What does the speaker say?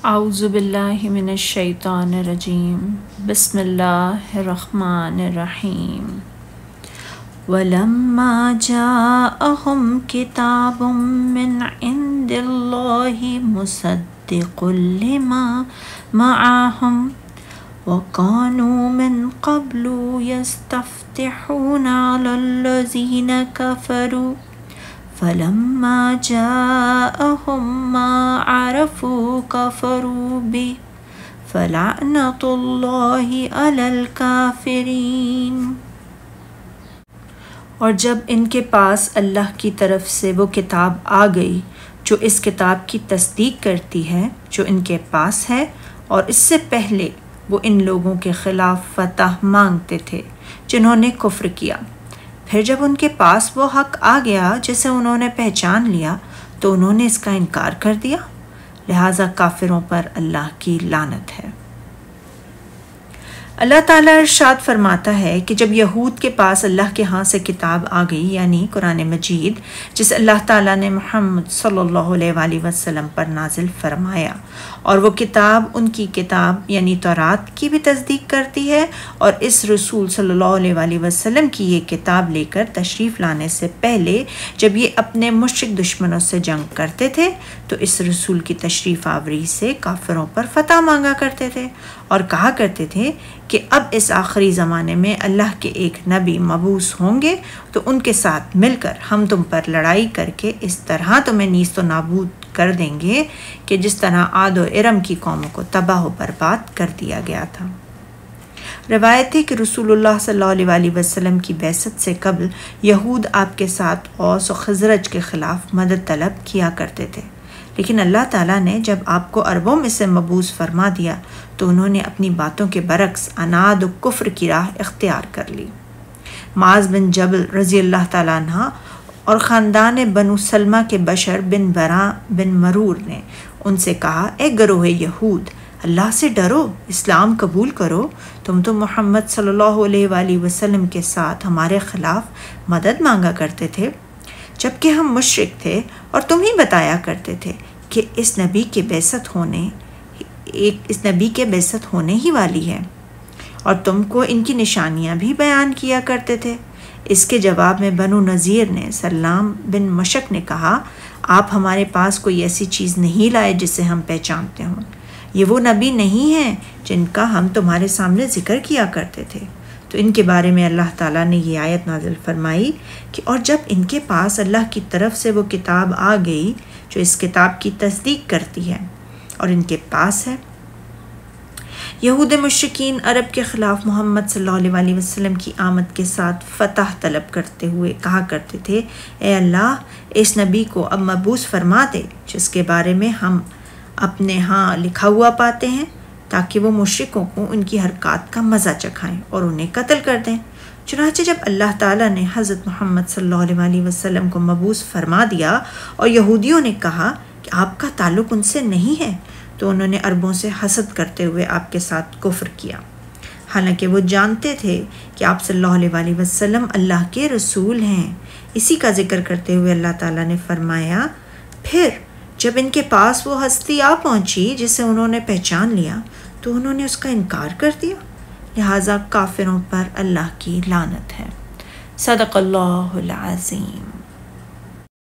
اعوذ باللہ من الشیطان الرجیم بسم اللہ الرحمن الرحیم وَلَمَّا جَاءَهُمْ كِتَابٌ مِّنْ عِندِ اللَّهِ مُصَدِّقٌ لِمَا مَعَهُمْ وَكَانُوا مِنْ قَبْلُ يَسْتَفْتِحُونَ عَلَى الَّذِينَ كَفَرُوا فَلَمَّا جَاءَهُمْ مَا عَرَفُوا كَفَرُوا بِهِ فَلَعْنَةُ اللَّهِ عَلَى الْكَافِرِينَ۔ اور جب ان کے پاس اللہ کی طرف سے وہ کتاب آ گئی جو اس کتاب کی تصدیق کرتی ہے جو ان کے پاس ہے، اور اس سے پہلے وہ ان لوگوں کے خلاف فتح مانگتے تھے جنہوں نے کفر کیا، پھر جب ان کے پاس وہ حق آ گیا جسے انہوں نے پہچان لیا تو انہوں نے اس کا انکار کر دیا، لہٰذا کافروں پر اللہ کی لعنت ہے۔ اللہ تعالیٰ ارشاد فرماتا ہے کہ جب یہود کے پاس اللہ کے ہاں سے کتاب آ گئی، یعنی قرآن مجید، جسے اللہ تعالیٰ نے محمد صلی اللہ علیہ وآلہ وسلم پر نازل فرمایا، اور وہ کتاب ان کی کتاب یعنی تورات کی بھی تصدیق کرتی ہے، اور اس رسول صلی اللہ علیہ وآلہ وسلم کی یہ کتاب لے کر تشریف لانے سے پہلے جب یہ اپنے مشرک دشمنوں سے جنگ کرتے تھے تو اس رسول کی تشریف آوری سے کافروں پر فتح مانگا کرتے تھے اور کہا کرتے تھے کہ اب اس آخری زمانے میں اللہ کے ایک نبی مبعوث ہوں گے تو ان کے ساتھ مل کر ہم تم پر لڑائی کر کے اس طرح تمہیں نیست و نابود کر دیں گے کہ جس طرح عاد و ارم کی قوموں کو تباہ و برباد کر دیا گیا تھا۔ روایت ہے کہ رسول اللہ صلی اللہ علیہ وآلہ وسلم کی بعثت سے قبل یہود آپ کے ساتھ اوس و خزرج کے خلاف مدد طلب کیا کرتے تھے، لیکن اللہ تعالیٰ نے جب آپ کو عربوں میں سے مبعوث فرما دیا تو انہوں نے اپنی باتوں کے برعکس عناد و کفر کی راہ اختیار کر لی۔ معاذ بن جبل رضی اللہ تعالیٰ عنہ اور خاندان بنو سلمہ کے بشر بن برا بن مرور نے ان سے کہا، اے گروہ یہود، اللہ سے ڈرو، اسلام قبول کرو، تم تو محمد صلی اللہ علیہ وآلہ وسلم کے ساتھ ہمارے خلاف مدد مانگا کرتے تھے جبکہ ہم مشرک تھے، اور تم ہی بتایا کرتے تھے کہ اس نبی کے بعثت ہونے ہی والی ہے، اور تم کو ان کی نشانیاں بھی بیان کیا کرتے تھے۔ اس کے جواب میں بنو نذیر نے سلام بن مشک نے کہا، آپ ہمارے پاس کوئی ایسی چیز نہیں لائے جسے ہم پہچانتے ہوں، یہ وہ نبی نہیں ہیں جن کا ہم تمہارے سامنے ذکر کیا کرتے تھے۔ تو ان کے بارے میں اللہ تعالیٰ نے یہ آیت نازل فرمائی کہ اور جب ان کے پاس اللہ کی طرف سے وہ کتاب آ گئی جو اس کتاب کی تصدیق کرتی ہے اور ان کے پاس ہے۔ یہود مشرکین عرب کے خلاف محمد صلی اللہ علیہ وآلہ وسلم کی آمد کے ساتھ فتح طلب کرتے ہوئے کہا کرتے تھے، اے اللہ، اس نبی کو اب مبعوث فرما دے جس کے بارے میں ہم اپنے ہاں لکھا ہوا پاتے ہیں، تاکہ وہ مشرکوں کو ان کی حرکات کا مزہ چکھائیں اور انہیں قتل کر دیں۔ چنانچہ جب اللہ تعالیٰ نے حضرت محمد صلی اللہ علیہ وآلہ وسلم کو مبعوث فرما دیا اور یہودیوں نے کہا کہ آپ کا تعلق ان سے نہیں ہے، تو انہوں نے عربوں سے حسد کرتے ہوئے آپ کے ساتھ کفر کیا، حالانکہ وہ جانتے تھے کہ آپ صلی اللہ علیہ وآلہ وسلم اللہ کے رسول ہیں۔ اسی کا ذکر کرتے ہوئے اللہ تعالیٰ نے فرمایا، پھر جب ان کے پاس وہ ہستی آ پہنچی جسے انہوں نے پہچان لیا تو انہوں نے اس کا انکار کر دیا، لہٰذا کافروں پر اللہ کی لعنت ہے۔ صدق اللہ العظیم۔